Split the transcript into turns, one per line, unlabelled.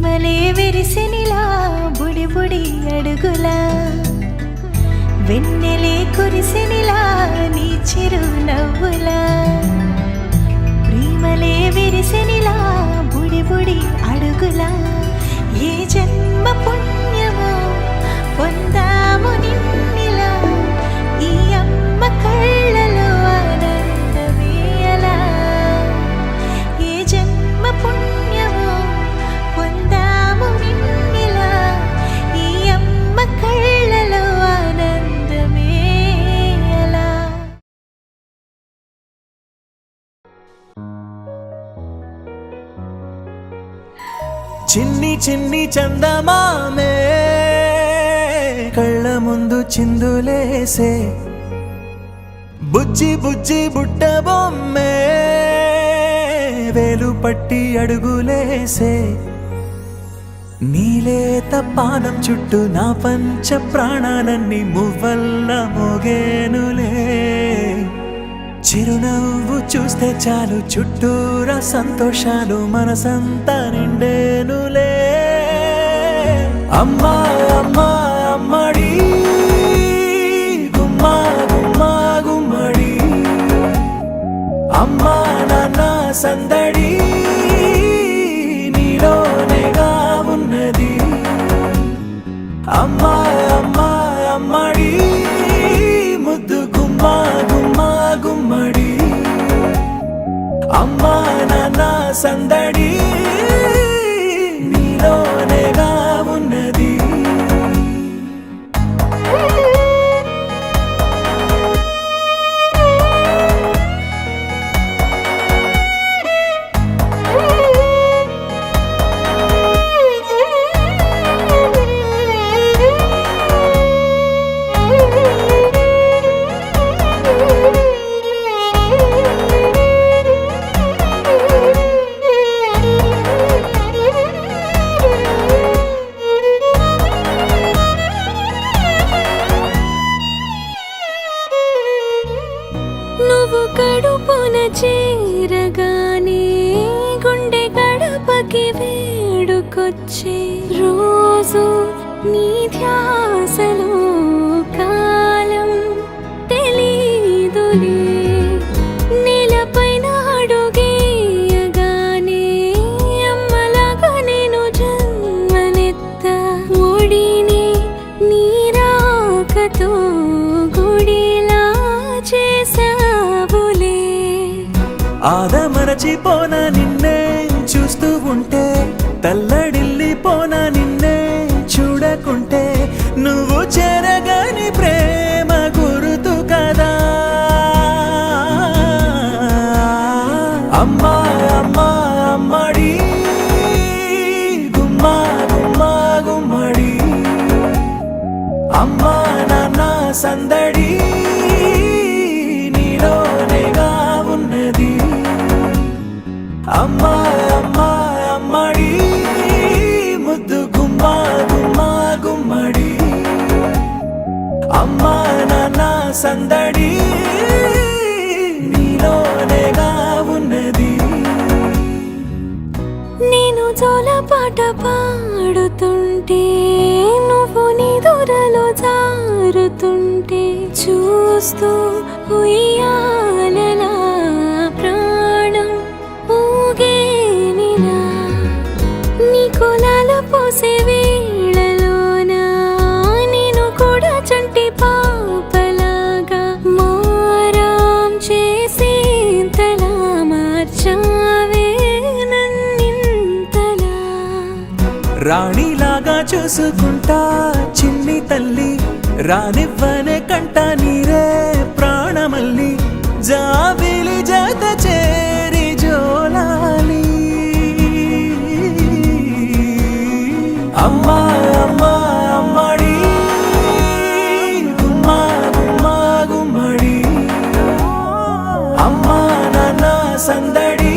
ప్రేమలే విరిసినిలా బుడి బుడి అడుగులా వెన్నెలే కురిసినిలా నీ చిరు నవ్వులా ప్రేమలే విరిసినిలా బుడి బుడి అడుగులా ఏ జన్మ పుణ్యమో పొందాము నిన్నిలా ఈ అమ్మ కళ్ళలో ఆనందమే అలా ఏ జన్మ పుణ్యమో పొందాము నిన్నిలా ఈ అమ్మ కళ్ళలో ఆనందమే అలా.
చిన్ని చిన్ని చందమామే కళ్ళ ముందు చిందులేసే బుజ్జి బుజ్జి బుట్ట బొమ్మే వేలు పట్టి అడుగులేసే నీలేత పానం చుట్టూ నా పంచ ప్రాణాలన్నీ మువ్వల్ల మోగేనులే చిరునవ్వు చూస్తే చాలు చుట్టూరా సంతోషాలు మనసంతా నిండేనులే అమ్మా అమ్మా అమ్మడి గుమ్మా గుమ్మా గుమ్మడి అమ్మా నాన్న సందడి నీలోనేగా ఉన్నది అమ్మా అమ్మా అమ్మడి ముద్దు గుమ్మా గుమ్మా గుమ్మడి అమ్మా నాన్న సందడి నీలోనేగా ఉన్నది.
నువ్వు కడుపున చేరగానే గుండె గడపకి వేడుకొచ్చే రోజు నీ ధ్యాసలో కాలం తెలీదులే నేలపైన అడుగేయగానే అమ్మలాగా నేను జన్మనెత్త ఒడిని నీ రాకతో గుడిలా చేసావులే
ఆదమరచిపోనా నిన్నే చూస్తూ ఉంటే తల్లడిల్లిపోనా నిన్నే చూడకుంటే నువ్వు చెరగని ప్రేమ గురుతు కదా అమ్మా అమ్మా అమ్మడి గుమ్మా గుమ్మా గుమ్మడి అమ్మా నాన్న సందడి నీలోనేగా ఉన్నది అమ్మా అమ్మా అమ్మడి ముద్దు గుమ్మా గుమ్మా గుమ్మడి అమ్మా నాన్న సందడి నీలోనేగా ఉన్నది.
నేను జోలపాట పాడుతుంటే నువ్వు నిదురలో జారుతుంటే చూస్తూ ఉయ్యాలలా ప్రాణం ఊగేనిలా నీ కులాల పోసే వేళలోనా నేను కూడా చంటి పాపలాగా మారాం చేసేంతలా మార్చావే నన్నింతలా
రాణిలాగా చూసుకుంటా చిన్ని తల్లి రానివ్వనే కంట నీరే ప్రాణమల్లి జాబిలి జత చేరి జోలాలి అమ్మా అమ్మా అమ్మడి గుమ్మా గుమ్మా గుమ్మడి అమ్మా నాన్న సందడి